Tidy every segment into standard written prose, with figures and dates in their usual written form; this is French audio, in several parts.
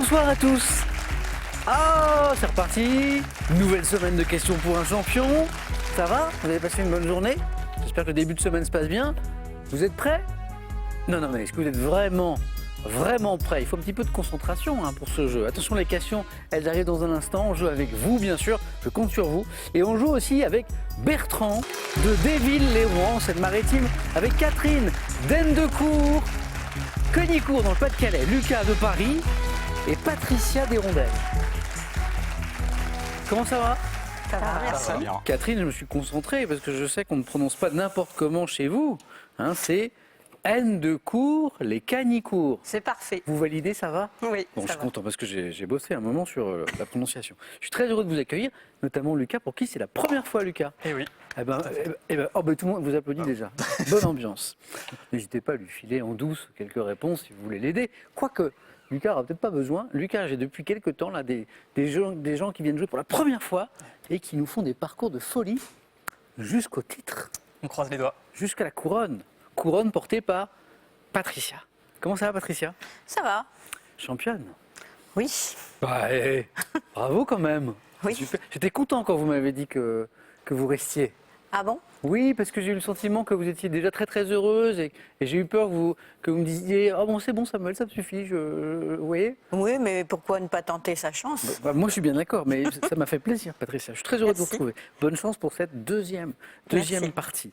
Bonsoir à tous. Ah, c'est reparti. Nouvelle semaine de questions pour un champion. Ça va? Vous avez passé une bonne journée? J'espère que le début de semaine se passe bien. Vous êtes prêts? Non, mais est-ce que vous êtes vraiment prêts? Il faut un petit peu de concentration pour ce jeu. Attention, les questions, elles arrivent dans un instant. On joue avec vous, bien sûr. Je compte sur vous. Et on joue aussi avec Bertrand de Déville-les-Rouen, en Seine-Maritime, avec Catherine d'Endecourt, Cognicourt dans le Pas-de-Calais, Lucas de Paris et Patricia Desrondelles. Comment ça va? Ça va, merci. Ça va bien. Catherine, je me suis concentré parce que je sais qu'on ne prononce pas n'importe comment chez vous. C'est Endecourt, les Cagnicourt. C'est parfait. Vous validez, ça va? Oui, Bon, je ça suis va. content parce que j'ai bossé un moment sur la prononciation. Je suis très heureux de vous accueillir, notamment Lucas, pour qui c'est la première fois, Lucas. Eh oui. Tout le monde vous applaudit déjà. Bonne ambiance. N'hésitez pas à lui filer en douce quelques réponses si vous voulez l'aider. Quoique, Lucas n'aura peut-être pas besoin. Lucas, j'ai depuis quelques temps là, des gens qui viennent jouer pour la première fois et qui nous font des parcours de folie jusqu'au titre, On croise les doigts. jusqu'à la couronne. Couronne portée par Patricia. Comment ça va, Patricia? Ça va. Championne. Oui. Bravo quand même. Oui. Super. J'étais content quand vous m'avez dit que vous restiez. Ah bon? Oui, parce que j'ai eu le sentiment que vous étiez déjà très très heureuse et j'ai eu peur que vous me disiez « Oh bon, c'est bon Samuel, ça me suffit, vous voyez ?» Oui, mais pourquoi ne pas tenter sa chance? Moi je suis bien d'accord, mais ça m'a fait plaisir Patricia. Je suis très heureux de vous Merci. retrouver. Bonne chance pour cette deuxième Merci. partie.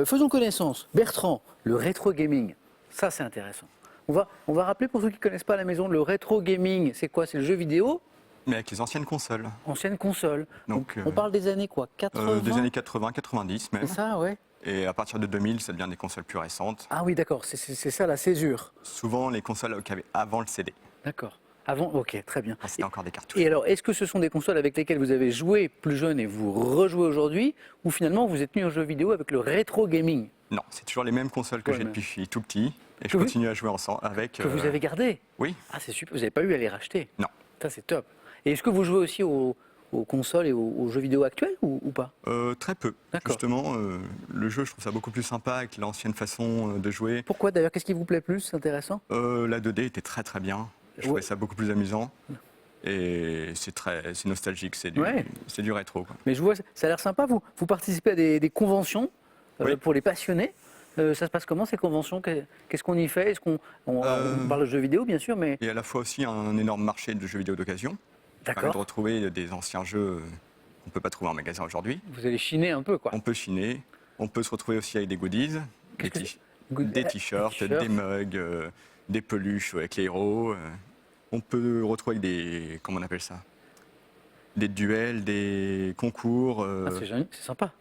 Faisons connaissance. Bertrand, le rétro gaming, ça c'est intéressant. On va rappeler pour ceux qui ne connaissent pas à la maison, le rétro gaming, c'est quoi? C'est le jeu vidéo? Mais avec les anciennes consoles. Ancienne console. Donc, On parle des années quoi? 80? Des années 80, 90 même. C'est ça, ouais. Et à partir de 2000, ça devient des consoles plus récentes. Ah oui, d'accord, c'est ça la césure. Souvent les consoles qu'il y avait avant le CD. D'accord. Avant, ok, très bien. Quand c'était encore des cartouches. Et alors, est-ce que ce sont des consoles avec lesquelles vous avez joué plus jeune et vous rejouez aujourd'hui, ou finalement vous êtes mis aux jeux vidéo avec le rétro gaming Non, c'est toujours les mêmes consoles que Ouais, j'ai mais- depuis que je suis tout petit. Et Que je vous- continue à jouer ensemble avec. que vous avez gardé? Oui. Ah, c'est super. Vous n'avez pas eu à les racheter? Non. Ça, c'est top. Et est-ce que vous jouez aussi aux consoles et aux jeux vidéo actuels ou pas? Très peu. D'accord. Justement, le jeu, je trouve ça beaucoup plus sympa avec l'ancienne façon de jouer. Pourquoi d'ailleurs? Qu'est-ce qui vous plaît plus? C'est intéressant. La 2D était très très bien. Je Ouais. trouvais ça beaucoup plus amusant. Et c'est nostalgique, c'est Ouais. du rétro, quoi. Mais je vois, ça a l'air sympa. Vous participez à des conventions Oui. pour les passionnés. Ça se passe comment ces conventions? Qu'est-ce qu'on y fait? Est-ce qu'on parle de jeux vidéo bien sûr, mais Et à la fois aussi un énorme marché de jeux vidéo d'occasion. Ça permet de d'accord. retrouver des anciens jeux qu'on ne peut pas trouver en magasin aujourd'hui. Vous allez chiner un peu quoi. On peut chiner, on peut se retrouver aussi avec des goodies, Qu'est-ce que des t-shirts, des mugs, des peluches avec les héros. On peut retrouver avec des, comment on appelle ça? Des duels, des concours. Ah, c'est génial, c'est sympa.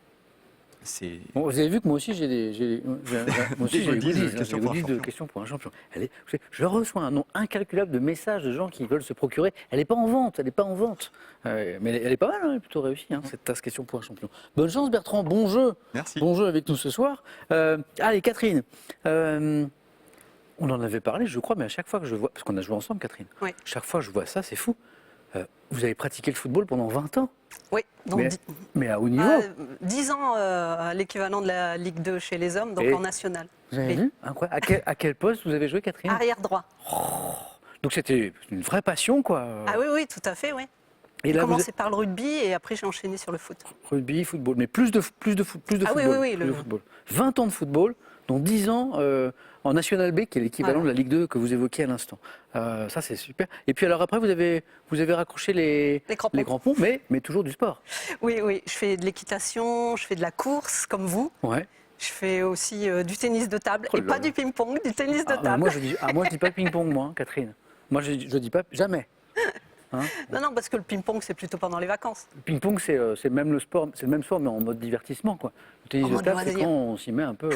C'est Bon, vous avez vu que moi aussi j'ai moi aussi, Des j'ai des goodies de goodies, questions des pour un goodies de champion. questions pour un champion. Je reçois un nombre incalculable de messages de gens qui veulent se procurer. Elle n'est pas en vente, elle n'est pas en vente. Mais elle est pas mal, elle est plutôt réussie, cette tasse question pour un champion. Bonne chance Bertrand, bon jeu. Merci. Bon jeu avec nous ce soir. Allez Catherine, on en avait parlé je crois, mais à chaque fois que je vois, parce qu'on a joué ensemble Catherine, Oui. chaque fois que je vois ça, c'est fou. Vous avez pratiqué le football pendant 20 ans, Oui. Donc, mais à haut niveau. 10 ans à l'équivalent de la Ligue 2 chez les hommes, donc Et- en national. Vous avez oui. vu? Incroyable. À quel poste vous avez joué Catherine? Arrière droit. Donc c'était une vraie passion, quoi. Ah oui, tout à fait, oui. Et J'ai là, vous commencé par le rugby et après j'ai enchaîné sur le foot. rugby, football, mais plus de Ah oui, football. oui, Plus de football. 20 ans de football, dont 10 ans en National B, qui est l'équivalent Voilà. de la Ligue 2 que vous évoquiez à l'instant. Ça, c'est super. Et puis alors après, vous avez raccroché les crampons, mais toujours du sport. Oui, je fais de l'équitation, je fais de la course, comme vous. Ouais. Je fais aussi du tennis de table, Oh et là pas là. du ping-pong, du tennis de Ah, table. moi, je dis pas ping-pong, moi, Catherine. Moi, je dis pas jamais. Non, parce que le ping-pong, c'est plutôt pendant les vacances. Le ping-pong, c'est même le sport, c'est le même sport, mais en mode divertissement, quoi. Le tennis En de mode table, c'est loisir. quand on s'y met un peu.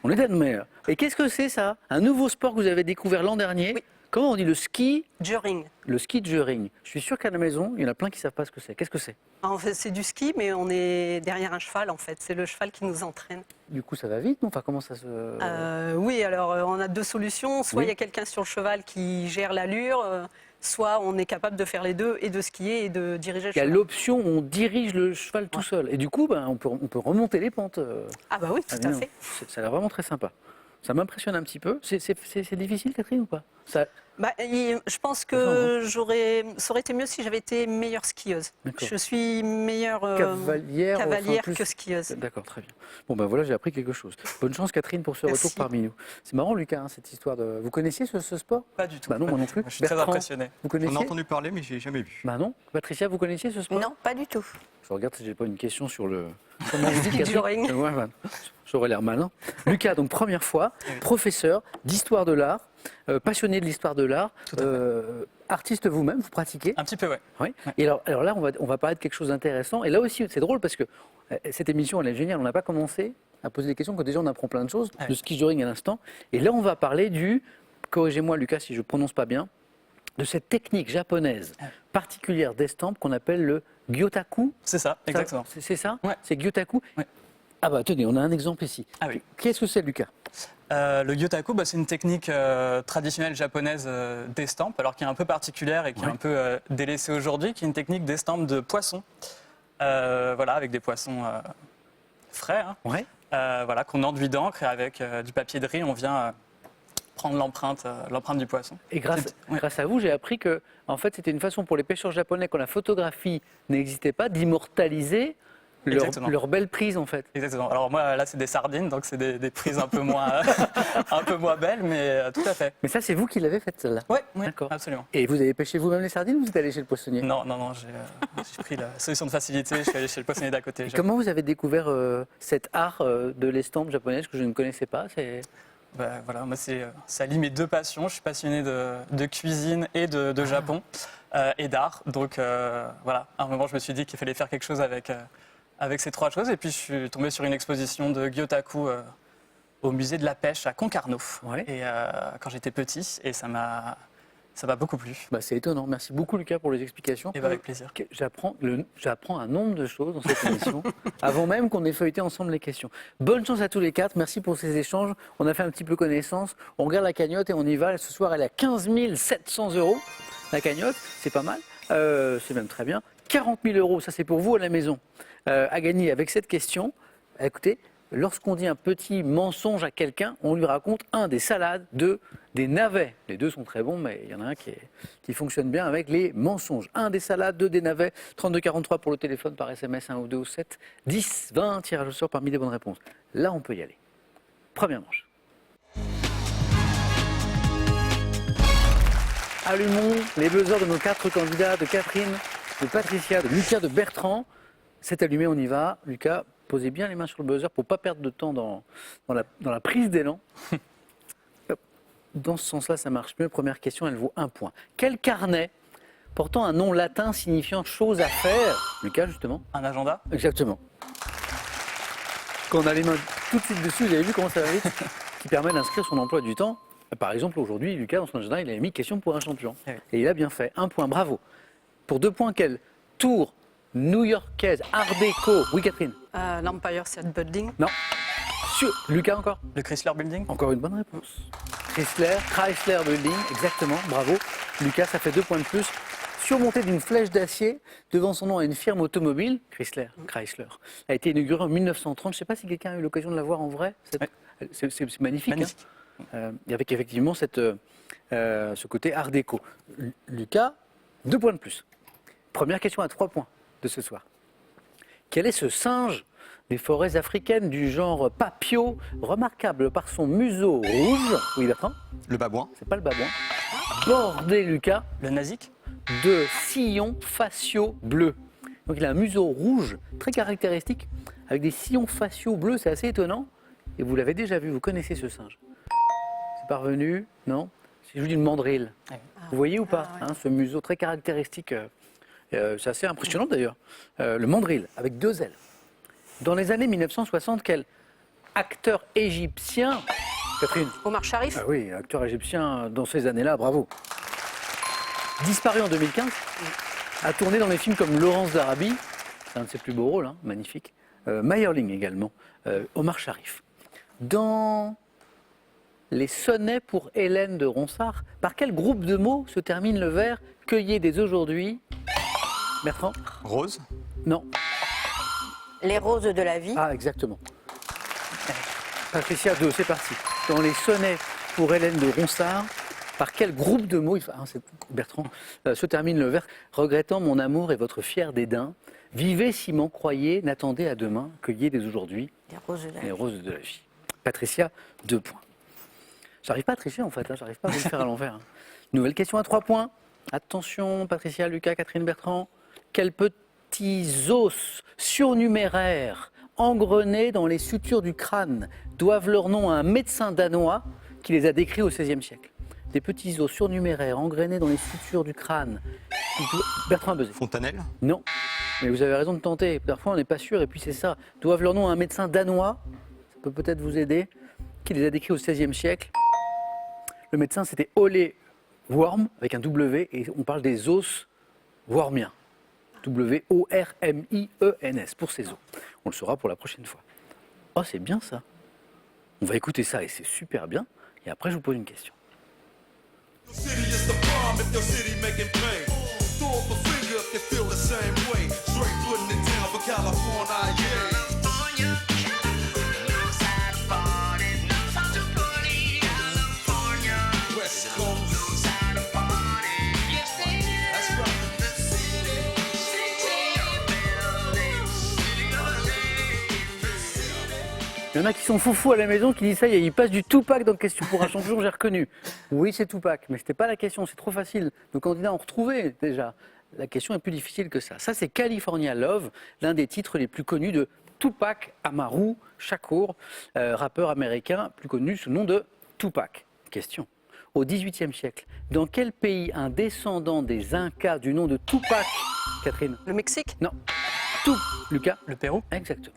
On est dead, mais. Et qu'est-ce que c'est ça? Un nouveau sport que vous avez découvert l'an dernier. Oui. Comment on dit le ski? Juring. Le ski de juring. Je suis sûr qu'à la maison, il y en a plein qui ne savent pas ce que c'est. Qu'est-ce que c'est? En fait, c'est du ski, mais on est derrière un cheval, en fait. C'est le cheval qui nous entraîne. Du coup, ça va vite, non? Enfin, comment ça se. Oui, alors on a deux solutions. Soit Oui. il y a quelqu'un sur le cheval qui gère l'allure, soit on est capable de faire les deux et de skier et de diriger le Il y a cheval. l'option où on dirige le cheval tout seul. Et du coup, on peut remonter les pentes. Ah bah oui, tout à bien. fait. Ça a l'air vraiment très sympa. Ça m'impressionne un petit peu. C'est difficile, Catherine, ou pas? Je pense que ça aurait été mieux si j'avais été meilleure skieuse. D'accord. Je suis meilleure Cavalière enfin, plus- que skieuse. D'accord, très bien. Bon, ben voilà, j'ai appris quelque chose. Bonne chance, Catherine, pour ce Merci. retour parmi nous. C'est marrant, Lucas, hein, cette histoire de. Vous connaissiez ce sport? Pas du tout. Bah non, moi non plus. Je suis très Bertrand, impressionné. Vous On a connaissiez? entendu parler, mais j'ai jamais vu. Bah non. Patricia, vous connaissiez ce sport? Non, pas du tout. Je regarde si j'ai pas une question sur le. Comment on dit, Catherine Featuring. Ouais, voilà. J'aurais l'air malin. Lucas, donc première fois, professeur d'histoire de l'art, passionné de l'histoire de l'art, Tout à fait. artiste vous-même, vous pratiquez. Un petit peu, ouais. Oui. Et alors là, on va parler de quelque chose d'intéressant. Et là aussi, c'est drôle parce que cette émission, elle est géniale. On n'a pas commencé à poser des questions, que déjà on apprend plein de choses, Ouais. de ski juring à l'instant. Et là, on va parler du, corrigez-moi Lucas si je prononce pas bien, de cette technique japonaise Ouais. particulière d'estampe qu'on appelle le gyotaku. C'est ça, exactement. C'est ça? Ouais. C'est gyotaku? Ouais. Ah bah tenez, on a un exemple ici. Ah oui. Qu'est-ce que c'est, Lucas? Le gyotaku, c'est une technique traditionnelle japonaise d'estampe, alors qui est un peu particulière et qui est un peu délaissée aujourd'hui, qui est une technique d'estampe de poissons. Voilà, avec des poissons frais, hein. Ouais. Voilà, qu'on enduit d'encre et avec du papier de riz, on vient prendre l'empreinte du poisson. Et grâce à vous, j'ai appris que en fait, c'était une façon pour les pêcheurs japonais, quand la photographie n'existait pas, d'immortaliser leur belle prise, en fait. Exactement. Alors moi, là, c'est des sardines, donc c'est des prises un peu moins, un peu moins belles, mais tout à fait. Mais ça, c'est vous qui l'avez faite, celle-là? Oui, D'accord. absolument. Et vous avez pêché vous-même les sardines ou vous êtes allé chez le poissonnier? Non, j'ai pris la solution de facilité, je suis allé chez le poissonnier d'à côté. Et comment vous avez découvert cet art de l'estampe japonaise que je ne connaissais pas? Voilà, moi, ça lie mes deux passions. Je suis passionné de cuisine et de Japon et d'art. Donc voilà, à un moment, je me suis dit qu'il fallait faire quelque chose avec ces trois choses. Et puis, je suis tombé sur une exposition de gyotaku au musée de la pêche à Concarneau. Ouais. Et quand j'étais petit, et ça m'a beaucoup plu. Bah, c'est étonnant. Merci beaucoup, Lucas, pour les explications. Et avec plaisir. J'apprends un nombre de choses dans cette émission, avant même qu'on ait feuilleté ensemble les questions. Bonne chance à tous les quatre. Merci pour ces échanges. On a fait un petit peu connaissance. On regarde la cagnotte et on y va. Ce soir, elle est à 15 700 €. La cagnotte, c'est pas mal. C'est même très bien. 40 000 €, ça c'est pour vous à la maison, à gagner avec cette question. Écoutez, lorsqu'on dit un petit mensonge à quelqu'un, on lui raconte un des salades, des navets. Les deux sont très bons, mais il y en a un qui fonctionne bien avec les mensonges. Un des salades, deux des navets, 3243 pour le téléphone, par SMS, 1 ou 2 ou 7, 10, 20, tirage au sort parmi les bonnes réponses. Là, on peut y aller. Première manche. Allumons les buzzers de nos quatre candidats, de Catherine, de Patricia, de Lucas, de Bertrand. C'est allumé, on y va. Lucas, posez bien les mains sur le buzzer pour ne pas perdre de temps dans la prise d'élan. Hop. Dans ce sens-là, ça marche mieux. Première question, elle vaut 1 point. Quel carnet portant un nom latin signifiant chose à faire? Lucas, justement. Un agenda? Exactement. Quand on a les mains tout de suite dessus, vous avez vu comment ça va vite? Qui permet d'inscrire son emploi du temps. Par exemple, aujourd'hui, Lucas, dans son agenda, il avait mis question pour un champion. Oui. Et il a bien fait. 1 point, bravo. Pour 2 points, quelle tour new-yorkaise, art déco? Oui, Catherine? L'Empire State Building. Non. Lucas, encore? Le Chrysler Building? Encore une bonne réponse. Chrysler Building, exactement, bravo. Lucas, ça fait 2 points de plus. Surmonté d'une flèche d'acier devant son nom à une firme automobile, Chrysler, a été inauguré en 1930. Je ne sais pas si quelqu'un a eu l'occasion de la voir en vrai. C'est magnifique. Magnifique. Avec effectivement ce côté art déco. Lucas, 2 points de plus. Première question à 3 points de ce soir. Quel est ce singe des forêts africaines du genre papio, remarquable par son museau rouge? Oui, Bertrand? Le babouin. C'est pas le babouin. Bordé, Lucas, Le nazik? de sillons faciaux bleus. Donc il a un museau rouge très caractéristique avec des sillons faciaux bleus, c'est assez étonnant. Et vous l'avez déjà vu, vous connaissez ce singe. C'est parvenu, non? Si je vous dis une mandrille, vous voyez ou pas hein, ce museau très caractéristique, c'est assez impressionnant d'ailleurs. Le mandrille avec 2 ailes. Dans les années 1960, quel acteur égyptien, Catherine? Omar Sharif. Ah oui, acteur égyptien dans ces années-là, bravo. Disparu en 2015, a tourné dans des films comme Laurence d'Arabie, c'est un de ses plus beaux rôles, hein, magnifique. Meyerling également, Omar Sharif. Dans les sonnets pour Hélène de Ronsard, par quel groupe de mots se termine le vers « Cueillez dès aujourd'hui » Bertrand? Rose. Non. Les roses de la vie. Ah, exactement. Patricia, 2, c'est parti. dans les sonnets pour Hélène de Ronsard, par quel groupe de mots, c'est Bertrand, se termine le vers « Regrettant mon amour et votre fier dédain, vivez si m'en croyez, n'attendez à demain, cueillez dès aujourd'hui les roses de la vie. » Patricia, 2 points. J'arrive pas à tricher en fait, j'arrive pas à vous le faire à l'envers. Hein. Nouvelle question à 3 points. Attention, Patricia, Lucas, Catherine, Bertrand. Quels petits os surnuméraires engrenés dans les sutures du crâne doivent leur nom à un médecin danois qui les a décrits au XVIe siècle? Des petits os surnuméraires engrenés dans les sutures du crâne. Bertrand a buzzé. Fontanelle? Non, mais vous avez raison de tenter. Parfois on n'est pas sûr et puis c'est ça. Doivent leur nom à un médecin danois, ça peut peut-être vous aider, qui les a décrits au XVIe siècle. Le médecin c'était Ole Worm avec un W et on parle des os wormiens. W-O-R-M-I-E-N-S pour ces os. On le saura pour la prochaine fois. Oh, c'est bien ça. On va écouter ça et c'est super bien. Et après, je vous pose une question. City is the bomb if your city making pain. Throw up a finger if they feel the same way. Straight putting it down for California, yeah. West Coast. That's right. Il y en a qui sont foufous à la maison qui disent ça, il passe du Tupac dans Question pour un champion, j'ai reconnu. Oui, c'est Tupac, mais ce n'était pas la question, c'est trop facile. Nos candidats ont retrouvé déjà. La question est plus difficile que ça. Ça, c'est California Love, l'un des titres les plus connus de Tupac Amaru Shakur, rappeur américain plus connu sous le nom de Tupac. Question. Au XVIIIe siècle, dans quel pays un descendant des Incas du nom de Tupac, Catherine? Le Mexique? Non. Lucas? Le Pérou? Exactement.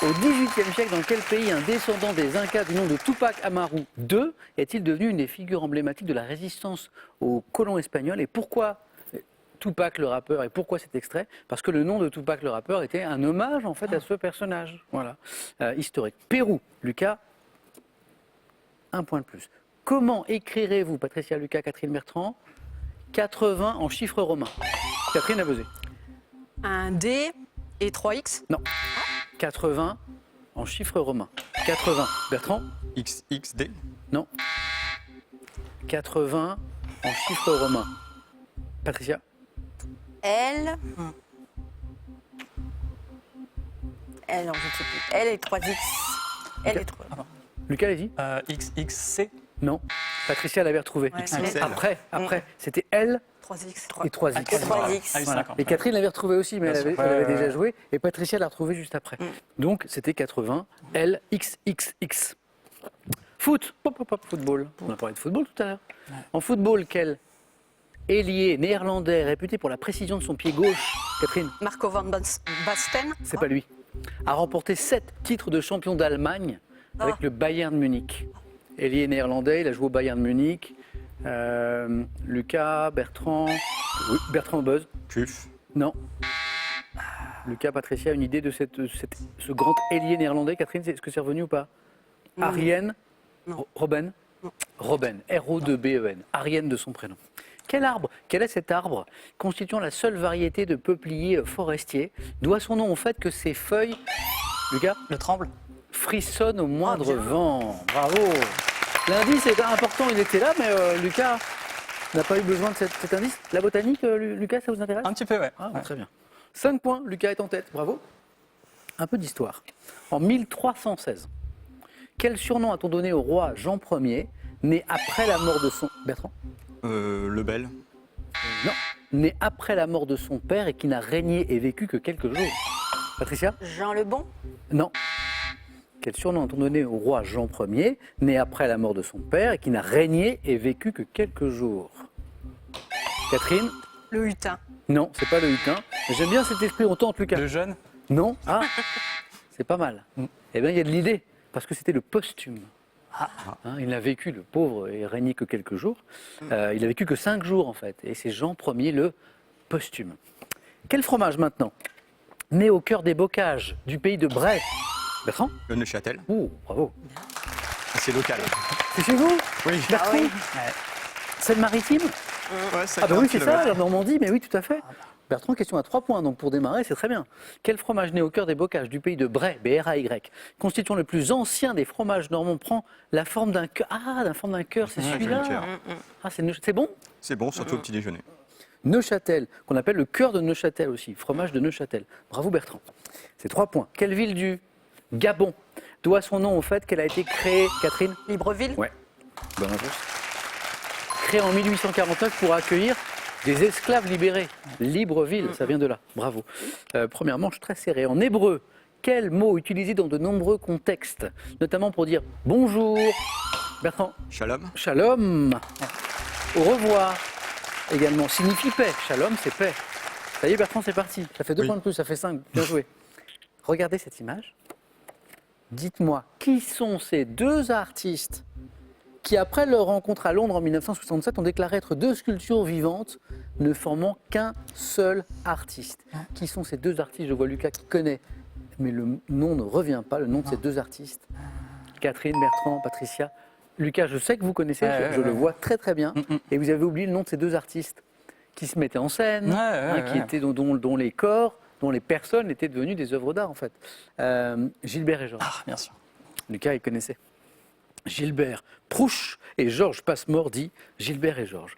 Au XVIIIe siècle, dans quel pays un descendant des Incas du nom de Tupac Amaru II est-il devenu une des figures emblématiques de la résistance aux colons espagnols? Et pourquoi Tupac le rappeur et pourquoi cet extrait? Parce que le nom de Tupac le rappeur était un hommage en fait à ce personnage, voilà, historique. Pérou, Lucas, 1 point de plus. Comment écrirez-vous, Patricia, Lucas, Catherine, Bertrand, 80 en chiffres romains? Catherine a buzzé. Un D et 3X? Non. 80 en chiffres romains. 80. Bertrand? XXD? Non. 80 en chiffres romains. Patricia? L. L, non, je ne sais plus. L et 3X. L et 3. Lucas, allez-y. XXC? Non. Patricia l'avait retrouvé. Ouais, XXL. Après, c'était L 3X. et 3X. Et 3X. Ah oui, Voilà. 5 ans. Et Catherine l'avait retrouvé aussi, mais elle Bien avait, sûr. elle avait Ouais, déjà ouais. joué. Et Patricia l'a retrouvé juste après. Donc, c'était 80 L XXX. Foot. Pop, pop, pop, football. On a parlé de football tout à l'heure. En football, quel ailier néerlandais réputé pour la précision de son pied gauche, Catherine? Marco van Basten? C'est pas lui. A remporté 7 titres de champion d'Allemagne avec le Bayern Munich. Ailier néerlandais, il a joué au Bayern Munich. Lucas, Bertrand. Oui, Bertrand buzz. Cuf. Non. Lucas, Patricia, une idée de ce grand ailier néerlandais? Catherine, est-ce que c'est revenu ou pas? Arienne? Non. Robben? Robben, R-O-2-B-E-N. Arienne de son prénom. Quel est cet arbre constituant la seule variété de peuplier forestier, doit son nom au fait que ses feuilles, Lucas, Le Tremble? frissonnent au moindre bien. vent? Bravo. L'indice est important, il était là, mais Lucas n'a pas eu besoin de cet indice. La botanique, Lucas, ça vous intéresse? Un petit peu, ouais. Ah, Ouais. très bien. 5 points, Lucas est en tête, bravo. Un peu d'histoire. En 1316, quel surnom a-t-on donné au roi Jean Ier, né après la mort de son... Bertrand? Lebel. Non, né après la mort de son père et qui n'a régné et vécu que quelques jours. Patricia? Jean le Bon. Non. Quel surnom a-t-on donné au roi Jean Ier, né après la mort de son père et qui n'a régné et vécu que quelques jours? Catherine? Le Hutin. Non, c'est pas le hutin. Mais j'aime bien cet esprit, on tente, Lucas. Le Jeune? Non? Ah, c'est pas mal. Eh bien, il y a de l'idée, parce que c'était le posthume. Hein, il n'a vécu, le pauvre, et régné que quelques jours. Il a vécu que 5 jours, en fait. Et c'est Jean Ier, le posthume. Quel fromage, maintenant? Né au cœur des bocages du pays de Bray. Bertrand? Le Neuchâtel. Ouh, bravo. C'est local. C'est chez vous? Oui. Bertrand? oui. Seine-Maritime? Ouais, Ah bah oui, c'est ça, la Normandie, mais oui, tout à fait. Bertrand, question à 3 points, donc pour démarrer, c'est très bien. Quel fromage né au cœur des bocages du pays de Bray, B-R-A-Y, constituant le plus ancien des fromages normands, prend la forme d'un cœur? Ah, la forme d'un cœur, c'est Ouais, celui-là. joli cœur. Ah, c'est bon? C'est bon, surtout au petit déjeuner. Neuchâtel, qu'on appelle le cœur de Neuchâtel aussi, fromage de Neuchâtel. Bravo Bertrand. C'est 3 points. Quelle ville du Gabon doit son nom au fait qu'elle a été créée, Catherine? Libreville. Ouais, bonne réponse. Créée en 1849 pour accueillir des esclaves libérés. Libreville, ça vient de là. Bravo. Première manche très serrée. En hébreu, quel mot utilisé dans de nombreux contextes, notamment pour dire bonjour? Bertrand? Shalom. Shalom. Au revoir également signifie paix. Shalom, c'est paix. Ça y est, Bertrand, c'est parti. Ça fait 2 Oui. points de plus, ça fait 5. Bien joué. Regardez cette image. Dites-moi, qui sont ces 2 artistes qui, après leur rencontre à Londres en 1967, ont déclaré être 2 sculptures vivantes ne formant qu'un seul artiste? Qui sont ces 2 artistes? Je vois Lucas qui connaît, mais le nom ne revient pas, le nom de ces 2 artistes. Catherine, Bertrand, Patricia. Lucas, je sais que vous connaissez, je le vois très très bien. Et vous avez oublié le nom de ces 2 artistes qui se mettaient en scène, qui étaient dont les corps, dont les personnes étaient devenues des œuvres d'art en fait. Gilbert et Georges. Ah, bien sûr. Lucas, il connaissait. Gilbert Prouch et Georges Passemore dit Gilbert et Georges.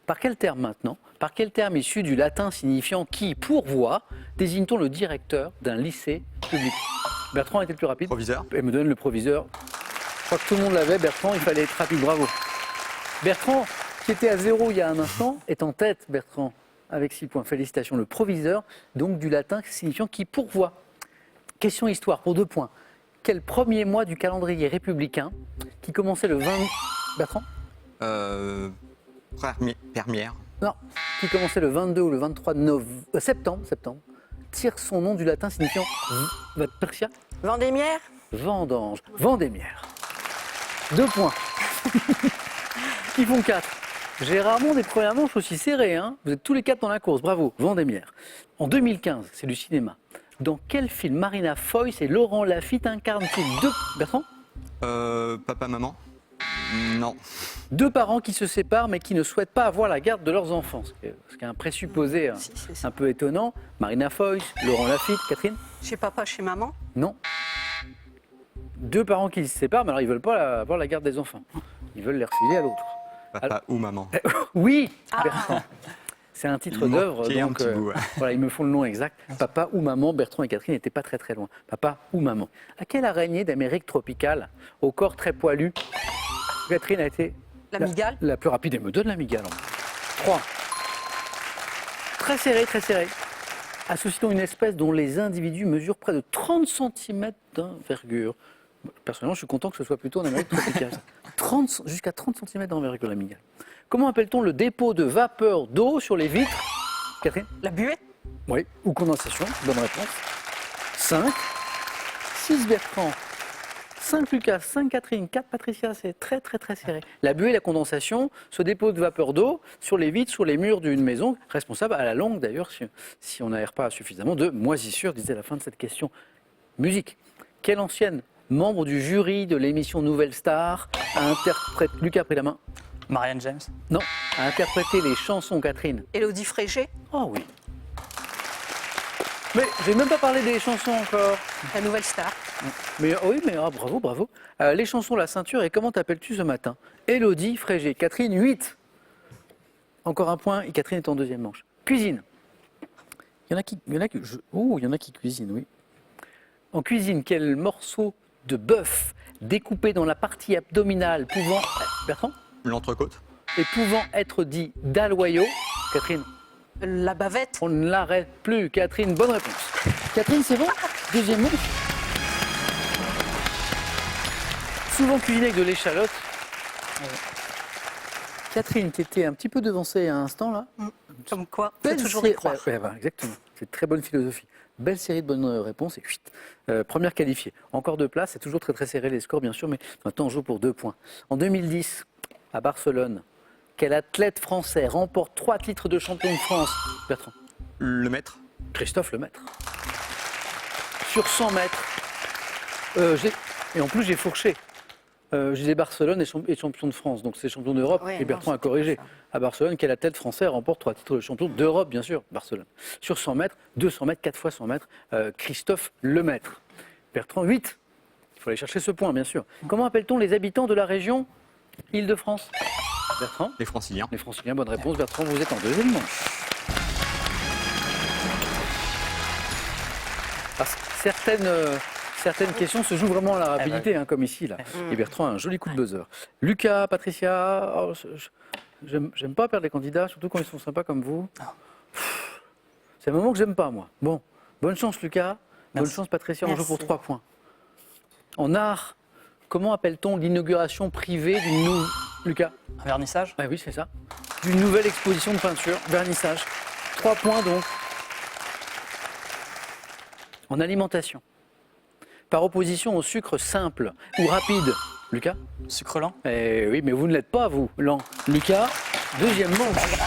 Par quel terme maintenant? Par quel terme issu du latin signifiant qui pourvoit désigne-t-on le directeur d'un lycée public? Bertrand était le plus rapide. Proviseur. Et me donne le proviseur. Je crois que tout le monde l'avait. Bertrand, il fallait être rapide. Bravo. Bertrand, qui était à 0 il y a un instant, est en tête, Bertrand, avec 6 points. Félicitations. Le proviseur, donc du latin signifiant qui pourvoit. Question histoire pour 2 points. Quel premier mois du calendrier républicain qui commençait le 20... Bertrand? Permière. Non. Qui commençait le 22 ou le 23 septembre, tire son nom du latin signifiant... Persia? Vendémiaire. Vendange. Vendémiaire. 2 points. Qui font 4. J'ai rarement des premières manches aussi serrées. Hein. Vous êtes tous les 4 dans la course. Bravo. Vendémiaire. En 2015, c'est du cinéma. Dans quel film Marina Foïs et Laurent Lafitte incarnent-ils 2... Bertrand? Papa, maman. Non. 2 parents qui se séparent mais qui ne souhaitent pas avoir la garde de leurs enfants. Ce qui est un présupposé Si, c'est ça. un peu étonnant. Marina Foïs, Laurent Lafitte, Catherine? Chez papa, chez maman. Non. 2 parents qui se séparent, mais alors ils ne veulent pas avoir la garde des enfants. Ils veulent les refiler à l'autre. Papa ou maman. Oui, Bertrand. C'est un titre Il d'œuvre. manquait un Donc, petit bout, ouais. voilà, ils me font le nom exact. Papa ou maman, Bertrand et Catherine n'étaient pas très très loin. Papa ou maman. À quelle araignée d'Amérique tropicale, au corps très poilu, Catherine a été La migale. la plus rapide? Et me donne la migale. 3. Très serré, très serré. Associons une espèce dont les individus mesurent près de 30 cm d'envergure. Personnellement, je suis content que ce soit plutôt en Amérique tropicale. Jusqu'à 30 cm d'envergure, la migale. Comment appelle-t-on le dépôt de vapeur d'eau sur les vitres? Catherine? La buée. Oui. Ou condensation. Bonne réponse. 5. 6 Bertrand. 5 Lucas, 5 Catherine, 4 Patricia, c'est très très très serré. La buée et la condensation, ce dépôt de vapeur d'eau sur les vitres, sur les murs d'une maison, responsable à la longue d'ailleurs, si on n'aère pas suffisamment, de moisissure, disait la fin de cette question. Musique. Quelle ancienne membre du jury de l'émission Nouvelle Star a interprété... Lucas a pris la main. Marianne James. Non, a interprété les chansons, Catherine. Élodie Frégé. Oh oui. Mais j'ai même pas parlé des chansons encore. La nouvelle star. Mais oui, mais bravo, bravo. Les chansons La Ceinture et Comment t'appelles-tu ce matin? Élodie Frégé. Catherine, 8. Encore un point et Catherine est en deuxième manche. Cuisine. Il y en a qui cuisinent, oui. En cuisine, quel morceau de bœuf découpé dans la partie abdominale pouvant... Bertrand? L'entrecôte. Et pouvant être dit d'aloyau? Catherine? La bavette. On ne l'arrête plus. Catherine, bonne réponse. Catherine, c'est bon? Deuxième manche. Souvent cuisiné avec de l'échalote. Catherine, tu étais un petit peu devancée à un instant là. Comme quoi, faut toujours y croire. Exactement. C'est une très bonne philosophie. Belle série de bonnes réponses et chut. Première qualifiée. Encore 2 places, c'est toujours très très serré les scores bien sûr, mais maintenant on joue pour 2 points. En 2010, à Barcelone, quel athlète français remporte 3 titres de champion de France? Bertrand? Le maître. Christophe Lemaître. Sur 100 mètres. Et en plus j'ai fourché. Je disais Barcelone est champion de France, donc c'est champion d'Europe. Ouais, et non, Bertrand a c'était corrigé. pas ça. À Barcelone, quel athlète français remporte 3 titres de champion d'Europe, bien sûr, Barcelone. Sur 100 mètres, 200 mètres, 4 fois 100 mètres, Christophe Lemaître. Bertrand, 8. Il faut aller chercher ce point, bien sûr. Comment appelle-t-on les habitants de la région Île-de-France? Bertrand? Les Franciliens. Les Franciliens, bonne réponse. Bertrand, vous êtes en deuxième manche. Parce que certaines questions se jouent vraiment à la rapidité, hein, comme ici. Là. Et Bertrand a un joli coup de buzzer. Lucas, Patricia, oh, j'aime pas perdre les candidats, surtout quand ils sont sympas comme vous. Pff, c'est un moment que j'aime pas, moi. Bon, bonne chance, Lucas. Bonne Merci. chance, Patricia. On joue pour Merci. 3 points. En art, comment appelle-t-on l'inauguration privée d'une nouvelle... Lucas? Un vernissage. Ah oui, c'est ça. D'une nouvelle exposition de peinture, vernissage. 3 points donc. En alimentation. Par opposition au sucre simple ou rapide. Lucas? Sucre lent. Eh oui, mais vous ne l'êtes pas, vous, lent. Lucas, deuxième manche.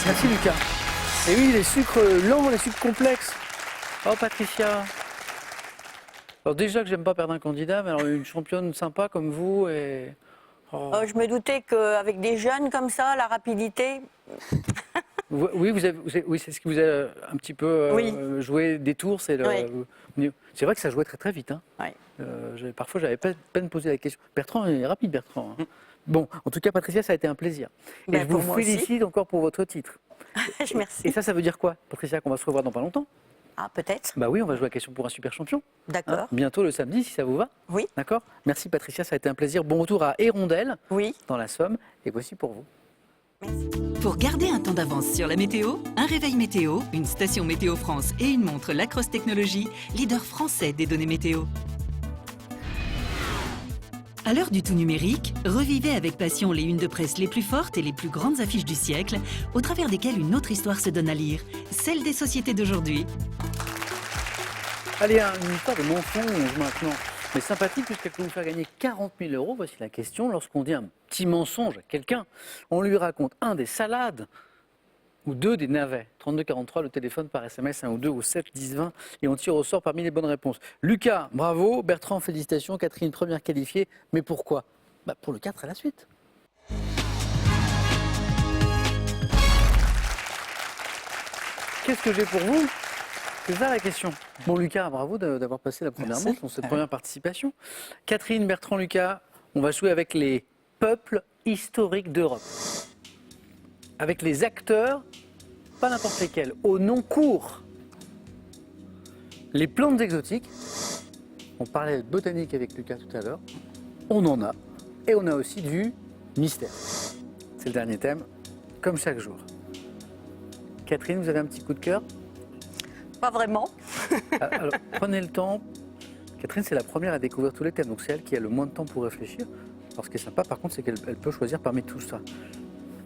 Merci, Lucas. Et oui, les sucres lents, les sucres complexes. Oh, Patricia. Alors déjà que j'aime pas perdre un candidat, mais alors une championne sympa comme vous et... Oh. Je me doutais qu'avec des jeunes comme ça, la rapidité, Oui, oui, c'est ce qui vous a un petit peu Oui. joué des tours. C'est c'est vrai que ça jouait très très vite. Hein. Ouais. Parfois, j'avais peine posé la question. Bertrand est rapide, Bertrand. Hein. Bon, en tout cas, Patricia, ça a été un plaisir. Et Ben, je vous pour moi aussi. félicite encore pour votre titre. merci. Et ça veut dire quoi, Patricia, qu'on va se revoir dans pas longtemps? Ah, peut-être. Bah oui, on va jouer à question pour un super champion. Hein, D'accord. bientôt le samedi, si ça vous va. Oui. D'accord. Merci, Patricia, ça a été un plaisir. Bon retour à Hérondelle, Oui. dans la Somme. Et voici pour vous. Pour garder un temps d'avance sur la météo, un réveil météo, une station Météo France et une montre Lacrosse Technologies, leader français des données météo. À l'heure du tout numérique, revivez avec passion les unes de presse les plus fortes et les plus grandes affiches du siècle, au travers desquelles une autre histoire se donne à lire, celle des sociétés d'aujourd'hui. Allez, une histoire de mensonge maintenant, mais sympathique puisqu'elle peut vous faire gagner 40 000 €. Voici la question. Lorsqu'on dit un petit mensonge à quelqu'un, on lui raconte 1 des salades ou 2 des navets. 3243, le téléphone par SMS, 1 ou 2 ou 7 10 20 et on tire au sort parmi les bonnes réponses. Lucas, bravo. Bertrand, félicitations. Catherine, première qualifiée. Mais pourquoi? Pour le 4 à la suite. Qu'est-ce que j'ai pour vous? C'est ça la question. Bon, Lucas, bravo d'avoir passé la première Merci. manche dans cette première participation. Catherine, Bertrand, Lucas, on va jouer avec les peuples historiques d'Europe. Avec les acteurs, pas n'importe lesquels, au nom court. Les plantes exotiques, on parlait de botanique avec Lucas tout à l'heure, on en a. Et on a aussi du mystère. C'est le dernier thème, comme chaque jour. Catherine, vous avez un petit coup de cœur? Pas vraiment. Alors, prenez le temps. Catherine, c'est la première à découvrir tous les thèmes, donc c'est elle qui a le moins de temps pour réfléchir. Alors, ce qui est sympa, par contre, c'est qu'elle peut choisir parmi tout ça.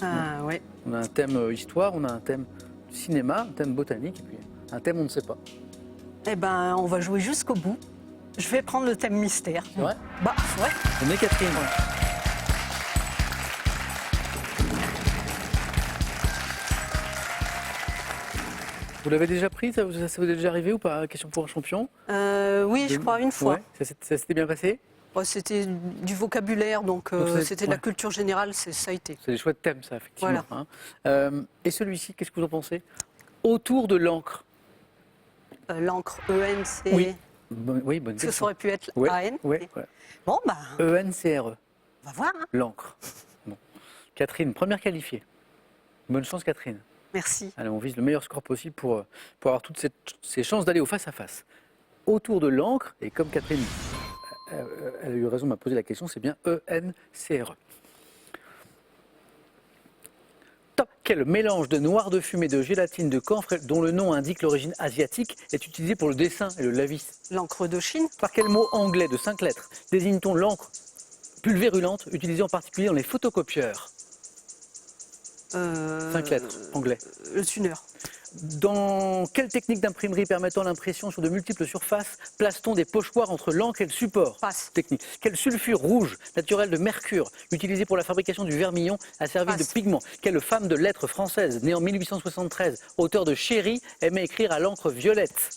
Ah, ouais. On a un thème histoire, on a un thème cinéma, un thème botanique, et puis un thème on ne sait pas. Eh ben, on va jouer jusqu'au bout. Je vais prendre le thème mystère. C'est vrai? Bah, ouais. On est Catherine. Vous l'avez déjà pris? Ça vous est déjà arrivé ou pas? Question pour un champion? Oui, je crois une fois. Ouais, ça s'était bien passé? Bon, c'était du vocabulaire, donc Donc, c'est- c'était de la ouais. culture générale, ça a été. C'est des chouettes thèmes, ça, effectivement. Voilà. Hein. Et celui-ci, qu'est-ce que vous en pensez? Autour de l'encre. L'encre ENC, Oui. Oui, bonne ça question. aurait pu être Ouais, AN. ouais. Bon, bah, ENCRE, on va voir. Hein. l'encre. Bon. Catherine, première qualifiée. Bonne chance, Catherine. Merci. Allez, on vise le meilleur score possible pour avoir toutes ces chances d'aller au face-à-face. Autour de l'encre, et comme Catherine, elle a eu raison de m'a posé la question, c'est bien ENCRE. Top. Quel mélange de noir de fumée, de gélatine, de camphre, dont le nom indique l'origine asiatique, est utilisé pour le dessin et le lavis? L'encre de Chine, Par quel mot anglais de 5 lettres désigne-t-on l'encre pulvérulente utilisée en particulier dans les photocopieurs? 5 lettres, anglais. le tuner. Dans quelle technique d'imprimerie permettant l'impression sur de multiples surfaces place-t-on des pochoirs entre l'encre et le support? Passe. Technique. Quel sulfure rouge naturel de mercure utilisé pour la fabrication du vermillon a servi Passe. de pigment? Quelle femme de lettres française née en 1873, auteur de Chéri, aimait écrire à l'encre violette?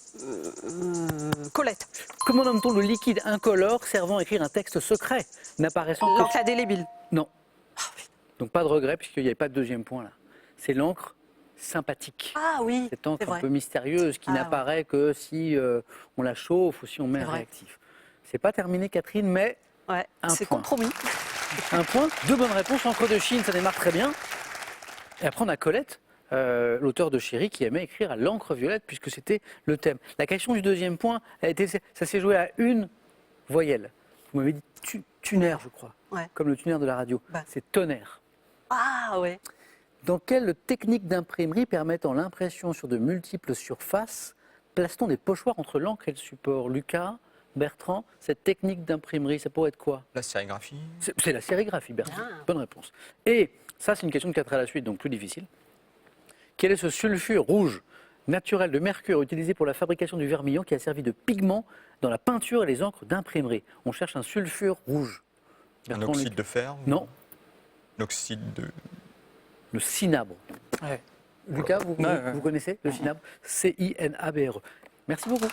Colette. Comment nomme-t-on le liquide incolore servant à écrire un texte secret n'apparaissant que... L'encre indélébile. Non. Donc pas de regret puisqu'il n'y avait pas de deuxième point là. C'est l'encre sympathique. Ah oui, Cette c'est encre un vrai. peu mystérieuse qui Ah, n'apparaît que si on la chauffe ou si on met C'est un vrai. réactif. C'est pas terminé Catherine, mais Ouais, Un c'est point. compromis. un point, 2 bonnes réponses, encre de Chine, ça démarre très bien. Et après on a Colette, l'auteur de Chéri, qui aimait écrire à l'encre violette puisque c'était le thème. La question du deuxième point, ça s'est joué à une voyelle. Vous m'avez dit tuner, je crois, Ouais. comme le tuner de la radio. Bah. C'est tonnerre. Ah ouais. Dans quelle technique d'imprimerie permettant l'impression sur de multiples surfaces place-t-on des pochoirs entre l'encre et le support? Lucas, Bertrand, cette technique d'imprimerie, ça pourrait être quoi? La sérigraphie. C'est la sérigraphie, Bertrand. Ah. Bonne réponse. Et ça, c'est une question de 4 à la suite, donc plus difficile. Quel est ce sulfure rouge naturel de mercure utilisé pour la fabrication du vermillon qui a servi de pigment dans la peinture et les encres d'imprimerie? On cherche un sulfure rouge. Un Bertrand, oxyde Lucas. de fer. Non, L'oxyde de. le cinabre. Ouais. Lucas, vous, Ouais. vous connaissez le cinabre? C-I-N-A-B-R-E. Merci beaucoup.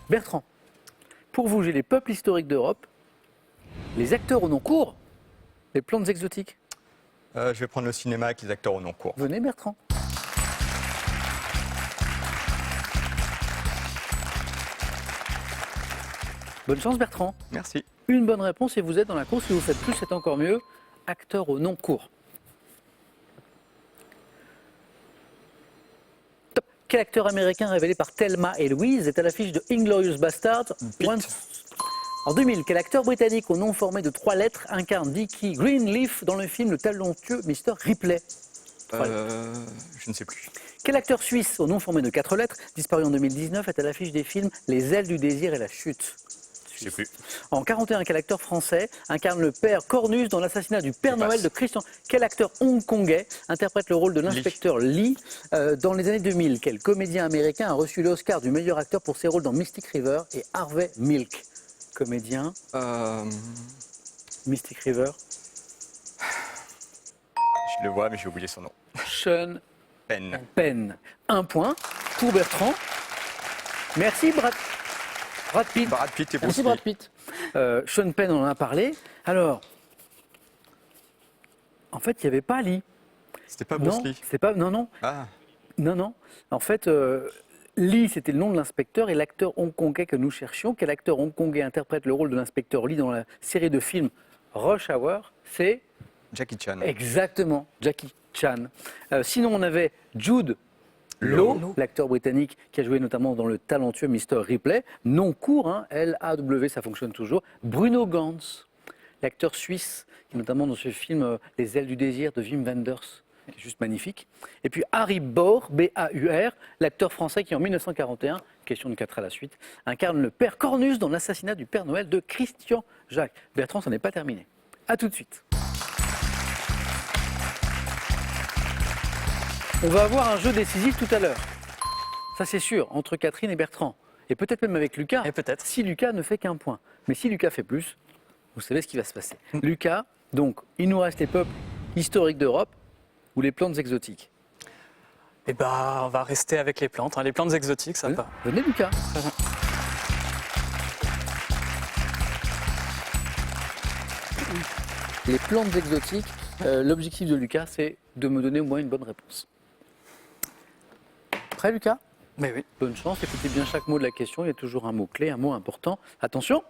Bertrand, pour vous, j'ai les peuples historiques d'Europe, les acteurs au long cours, les plantes exotiques. Je vais prendre le cinéma avec les acteurs au long cours. Venez, Bertrand. Bonne chance, Bertrand. Merci. Une bonne réponse et vous êtes dans la course. Si vous faites plus, c'est encore mieux. Acteur au non court. Top. Quel acteur américain révélé par Thelma et Louise est à l'affiche de Inglorious Bastard? En 2000, quel acteur britannique au nom formé de 3 lettres incarne Dickie Greenleaf dans le film Le talentueux Mr. Ripley? Je ne sais plus. Quel acteur suisse au nom formé de 4 lettres, disparu en 2019, est à l'affiche des films Les ailes du désir et La chute? Je ne sais plus. En 41, quel acteur français incarne le père Cornus dans l'assassinat du Père Je Noël passe. de Christian? Quel acteur hongkongais interprète le rôle de l'inspecteur Lee dans les années 2000? Quel comédien américain a reçu l'Oscar du meilleur acteur pour ses rôles dans Mystic River et Harvey Milk? Comédien, Mystic River, Je le vois, mais j'ai oublié son nom. Sean Penn. Penn. 1 point pour Bertrand. Merci Brad Pitt. Brad Pitt et Bruce Merci Lee. Brad Pitt. Sean Penn, on en a parlé. Alors, en fait, il n'y avait pas Lee. C'était pas Bruce Non, Lee. c'est pas. Non, non, Ah, non, non. En fait, Lee, c'était le nom de l'inspecteur et l'acteur hongkongais que nous cherchions. Quel acteur hongkongais interprète le rôle de l'inspecteur Lee dans la série de films Rush Hour? C'est Jackie Chan. exactement Jackie Chan. Sinon, on avait Jude Law, l'acteur britannique qui a joué notamment dans le talentueux Mr. Ripley. Non court, hein, L-A-W, ça fonctionne toujours. Bruno Gantz, l'acteur suisse, qui est notamment dans ce film Les ailes du désir de Wim Wenders, qui est juste magnifique. Et puis Harry Baur, B-A-U-R, l'acteur français qui en 1941, question de 4 à la suite, incarne le père Cornus dans l'assassinat du Père Noël de Christian Jacques. Bertrand, ça n'est pas terminé. A tout de suite. On va avoir un jeu décisif tout à l'heure. Ça c'est sûr, entre Catherine et Bertrand. Et peut-être même avec Lucas. Et peut-être. Si Lucas ne fait qu'un point. Mais si Lucas fait plus, vous savez ce qui va se passer. Lucas, donc, il nous reste les peuples historiques d'Europe ou les plantes exotiques. Et bah, on va rester avec les plantes. Les plantes exotiques, ça va. Venez Lucas. Les plantes exotiques, l'objectif de Lucas, c'est de me donner au moins une bonne réponse. Prêt Lucas? Mais oui. Bonne chance, écoutez bien chaque mot de la question, il y a toujours un mot clé, un mot important. Attention.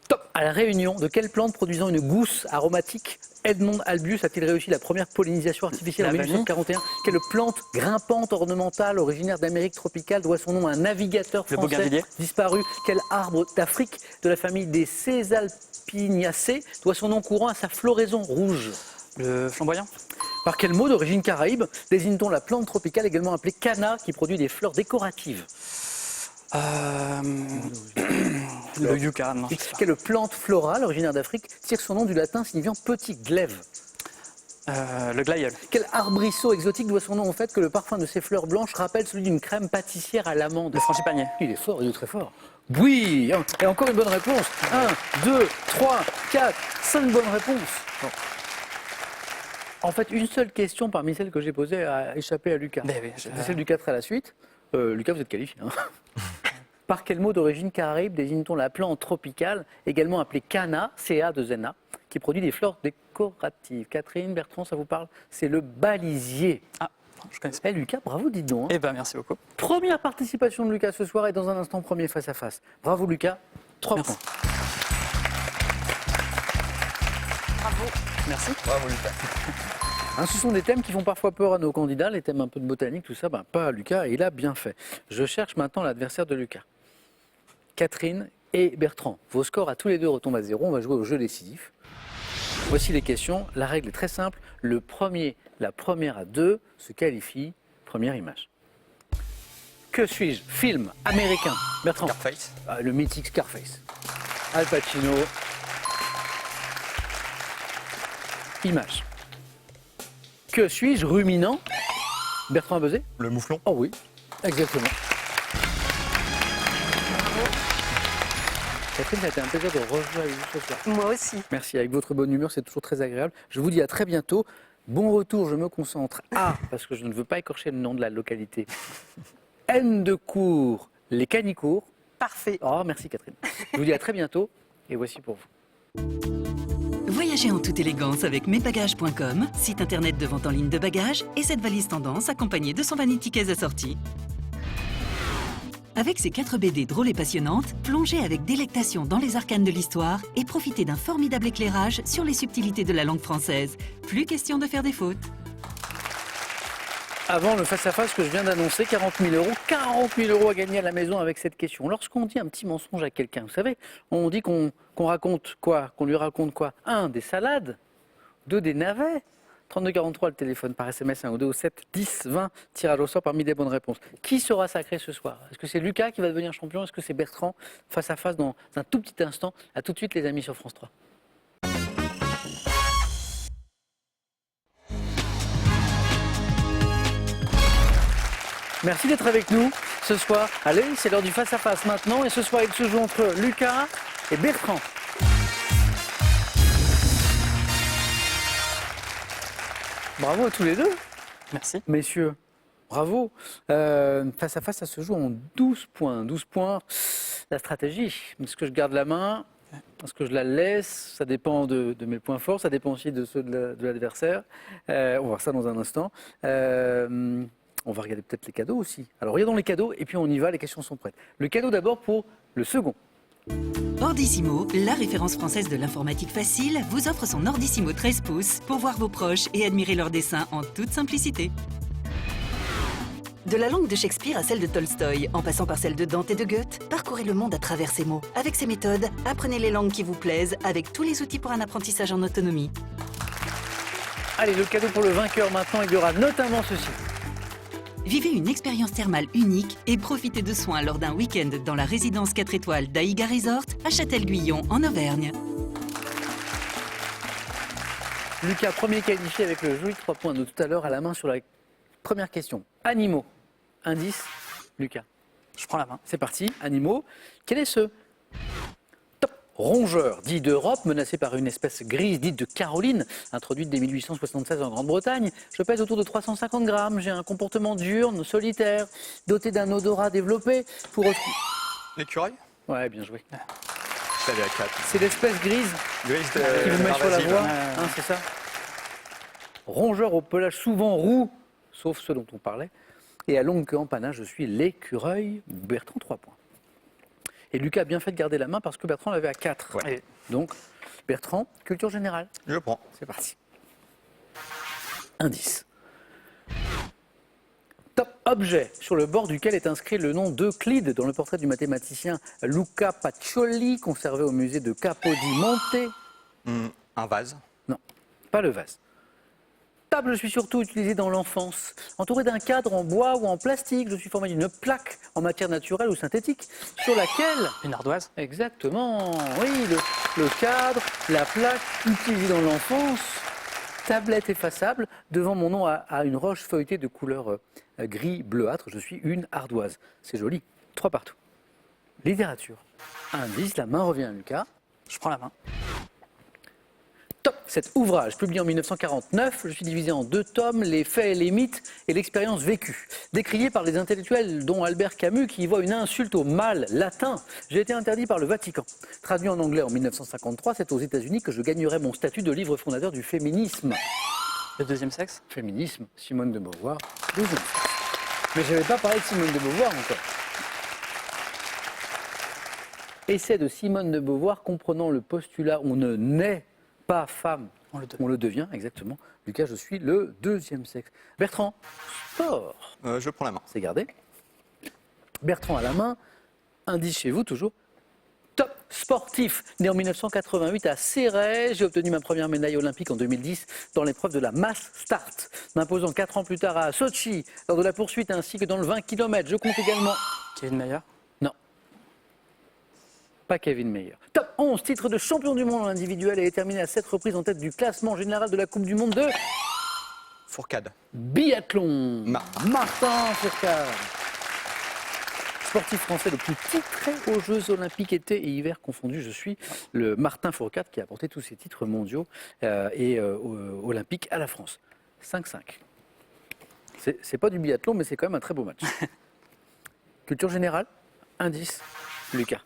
Top. À la Réunion, de quelle plante produisant une gousse aromatique Edmond Albius a-t-il réussi la première pollinisation artificielle en La vanille. 1841? Quelle plante grimpante ornementale originaire d'Amérique tropicale doit son nom à un navigateur Le français bougainvillier. disparu? Quel arbre d'Afrique de la famille des Césalpiniacées doit son nom courant à sa floraison rouge? Le flamboyant. Par quel mot d'origine caraïbe désigne-t-on la plante tropicale également appelée canna qui produit des fleurs décoratives? Le yucca, non. Quelle plante florale originaire d'Afrique tire son nom du latin signifiant petit glaive? Le glaïeul. Quel arbrisseau exotique doit son nom au fait que le parfum de ses fleurs blanches rappelle celui d'une crème pâtissière à l'amande? Le frangipanier. Il est fort, il est très fort. Oui, et encore une bonne réponse. 1, 2, 3, 4, 5 bonnes réponses. Bon. En fait, une seule question parmi celles que j'ai posées a échappé à Lucas. Ben oui, C'est celle du 4 à la suite. Lucas, vous êtes qualifié. Hein. Par quel mot d'origine caraïbe désigne-t-on la plante tropicale, également appelée Canna, CA2NA, qui produit des fleurs décoratives? Catherine, Bertrand, ça vous parle? C'est le balisier. Ah, je connais pas. Eh Lucas, bravo, dites donc. Hein. Eh ben, merci beaucoup. Première participation de Lucas ce soir et dans un instant, premier face-à-face. Bravo Lucas, 3 Merci. points. Merci. Bravo Lucas. Hein, ce sont des thèmes qui font parfois peur à nos candidats, les thèmes un peu de botanique, tout ça, pas à Lucas, et il a bien fait. Je cherche maintenant l'adversaire de Lucas. Catherine et Bertrand, vos scores à tous les deux retombent à 0, on va jouer au jeu décisif. Voici les questions, la règle est très simple, le premier, la première à 2 se qualifie, première image. Que suis-je? Film américain. Bertrand. Scarface. Le mythique Scarface. Al Pacino. Image. Que suis-je? Ruminant. Bertrand a buzzé? Le mouflon. Oh oui, exactement. Catherine, ça a été un plaisir de rejoindre avec vous ce soir. Moi aussi. Merci, avec votre bonne humeur, c'est toujours très agréable. Je vous dis à très bientôt. Bon retour, je me concentre. A, parce que je ne veux pas écorcher le nom de la localité. N de cours, les canicours. Parfait. Oh, merci Catherine. Je vous dis à très bientôt et voici pour vous. Voyagez en toute élégance avec mesbagages.com, site internet de vente en ligne de bagages et cette valise tendance accompagnée de son vanity case assorti. Avec ses 4 BD drôles et passionnantes, plongez avec délectation dans les arcanes de l'histoire et profitez d'un formidable éclairage sur les subtilités de la langue française. Plus question de faire des fautes. Avant le face-à-face que je viens d'annoncer, 40 000 euros. 40 000 euros à gagner à la maison avec cette question. Lorsqu'on dit un petit mensonge à quelqu'un, vous savez, on dit qu'on raconte quoi? Qu'on lui raconte quoi? 1, des salades. 2, des navets. 3243, le téléphone par SMS 1 ou 2 ou 7, 10, 20, tirage au sort parmi des bonnes réponses. Qui sera sacré ce soir? Est-ce que c'est Lucas qui va devenir champion? Est-ce que c'est Bertrand? Face à face dans un tout petit instant. À tout de suite les amis sur France 3. Merci d'être avec nous ce soir. Allez, c'est l'heure du face-à-face maintenant. Et ce soir, il se joue entre Lucas et Bertrand. Bravo à tous les deux, Merci. messieurs. Bravo. Face-à-face, ça se joue en 12 points. 12 points, la stratégie. Est-ce que je garde la main? Est-ce que je la laisse? Ça dépend de mes points forts. Ça dépend aussi de ceux de l'adversaire. On va voir ça dans un instant. On va regarder peut-être les cadeaux aussi. Alors regardons les cadeaux et puis on y va, les questions sont prêtes. Le cadeau d'abord pour le second. Ordissimo, la référence française de l'informatique facile, vous offre son Ordissimo 13 pouces pour voir vos proches et admirer leurs dessins en toute simplicité. De la langue de Shakespeare à celle de Tolstoï, en passant par celle de Dante et de Goethe, parcourez le monde à travers ces mots. Avec ces méthodes, apprenez les langues qui vous plaisent avec tous les outils pour un apprentissage en autonomie. Allez, le cadeau pour le vainqueur maintenant, il y aura notamment ceci. Vivez une expérience thermale unique et profitez de soins lors d'un week-end dans la résidence 4 étoiles d'Aïga Resort à Châtel-Guyon en Auvergne. Lucas, premier qualifié avec le joli 3 points de tout à l'heure à la main sur la première question. Animaux. Indice, Lucas. Je prends la main. C'est parti, animaux. Quel est ce top rongeur dit d'Europe, menacé par une espèce grise dite de Caroline, introduite dès 1876 en Grande-Bretagne? Je pèse autour de 350 grammes, j'ai un comportement diurne, solitaire, doté d'un odorat développé. Pour L'écureuil. Ouais, bien joué. Je savais à 4. C'est l'espèce grise Grise qui vous met sur la invasive. voie, hein, c'est ça? Rongeur au pelage souvent roux, sauf ceux dont on parlait, et à longue queue en panache, je suis l'écureuil. Bertrand, 3 points. Et Lucas a bien fait de garder la main parce que Bertrand l'avait à 4. Ouais. Et donc, Bertrand, culture générale. Je prends. C'est parti. Indice. Top objet sur le bord duquel est inscrit le nom d'Euclide dans le portrait du mathématicien Luca Pacioli, conservé au musée de Capodimonte. Un vase. Non, pas le vase. Table, je suis surtout utilisé dans l'enfance. Entouré d'un cadre en bois ou en plastique, je suis formé d'une plaque en matière naturelle ou synthétique sur laquelle... Une ardoise. Exactement, oui, le cadre, la plaque utilisée dans l'enfance. Tablette effaçable, devant mon nom à une roche feuilletée de couleur gris bleuâtre, je suis une ardoise. C'est joli, 3 partout. Littérature. Indice, la main revient à Lucas. Je prends la main. Top, cet ouvrage, publié en 1949, je suis divisé en 2 tomes, les faits et les mythes et l'expérience vécue. Décrié par les intellectuels dont Albert Camus qui y voit une insulte au mal latin, j'ai été interdit par le Vatican. Traduit en anglais en 1953, c'est aux États-Unis que je gagnerai mon statut de livre fondateur du féminisme. Le deuxième sexe. Féminisme, Simone de Beauvoir, deuxième sexe. Mais je n'avais pas parlé de Simone de Beauvoir encore. Essai de Simone de Beauvoir comprenant le postulat « on ne naît pas femme, on le devient », exactement. Lucas, je suis le deuxième sexe. Bertrand, sport. Je prends la main. C'est gardé. Bertrand à la main, indice chez vous toujours. Top sportif, né en 1988 à Céret, j'ai obtenu ma première médaille olympique en 2010 dans l'épreuve de la mass start, m'imposant 4 ans plus tard à Sochi, lors de la poursuite ainsi que dans le 20 km. Je compte également... Kevin Mayer. Non. Pas Kevin Mayer. Top 11, titre de champion du monde en individuel et est terminé à 7 reprises en tête du classement général de la Coupe du Monde de Fourcade. biathlon. Martin. Martin Fourcade. Sportif français le plus titré aux Jeux Olympiques été et hiver confondus, je suis le Martin Fourcade qui a apporté tous ses titres mondiaux et olympiques à la France. 5-5. C'est pas du biathlon, mais c'est quand même un très beau match. Culture générale, indice, Lucas.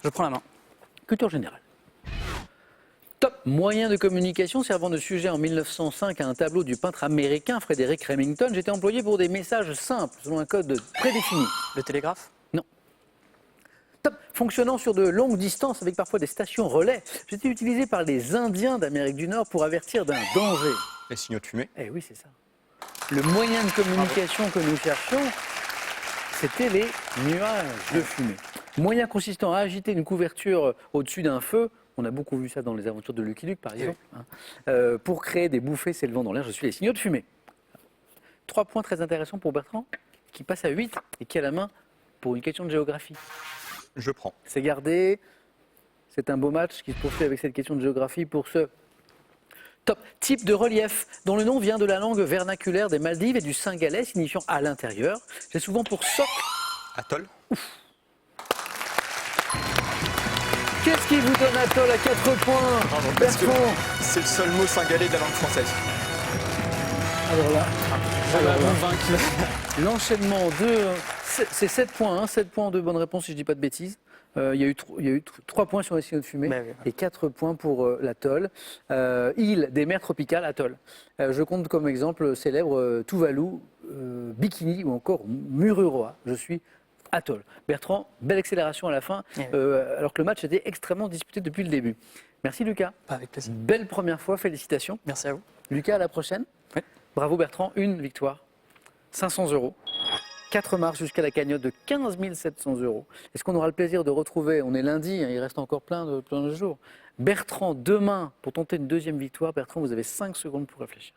Je prends la main. Culture générale. Top moyen de communication servant de sujet en 1905 à un tableau du peintre américain Frederick Remington. J'étais employé pour des messages simples selon un code prédéfini. Le télégraphe. Non. Top fonctionnant sur de longues distances avec parfois des stations relais. J'étais utilisé par les Indiens d'Amérique du Nord pour avertir d'un danger. Les signaux de fumée. Eh oui, c'est ça. Le moyen de communication que nous cherchions, c'était les nuages de fumée. Moyen consistant à agiter une couverture au-dessus d'un feu, on a beaucoup vu ça dans les aventures de Lucky Luke par exemple, pour créer des bouffées s'élevant dans l'air, je suis les signaux de fumée. 3 points très intéressants pour Bertrand, qui passe à 8 et qui a la main pour une question de géographie. Je prends. C'est gardé, c'est un beau match qui se poursuit avec cette question de géographie pour ce top type de relief, dont le nom vient de la langue vernaculaire des Maldives et du singalais, signifiant à l'intérieur. J'ai souvent pour socle. Atoll. Qu'est-ce qui vous donne atoll à 4 points Parce que Bertrand. c'est le seul mot singalais de la langue française. Alors là, Je vais vaincu. l'enchaînement de... C'est 7 points, hein, 7 points de bonnes réponses si je ne dis pas de bêtises. Il y a eu 3 points sur les signaux de fumée Ben oui, voilà. et 4 points pour l'atoll. Île des mers tropicales, atoll. Je compte comme exemple célèbre Tuvalu, Bikini ou encore Mururoa. Je suis atoll. Bertrand, belle accélération à la fin, alors que le match était extrêmement disputé depuis le début. Merci Lucas. Avec plaisir. Belle première fois, félicitations. Merci à vous. Lucas, à la prochaine. Oui. Bravo Bertrand, une victoire. 500 €. 4 marches jusqu'à la cagnotte de 15 700 €. Est-ce qu'on aura le plaisir de retrouver, on est lundi, hein, il reste encore plein de jours, Bertrand demain pour tenter une deuxième victoire. Bertrand, vous avez 5 secondes pour réfléchir.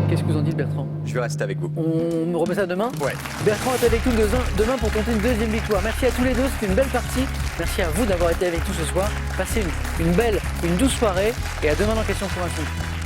Qu'est-ce que vous en dites Bertrand? Je vais rester avec vous. On remet ça demain? Ouais. Bertrand est avec nous demain pour tenter une deuxième victoire. Merci à tous les deux, c'était une belle partie. Merci à vous d'avoir été avec nous ce soir. Passez une douce soirée et à demain dans Question pour un Son.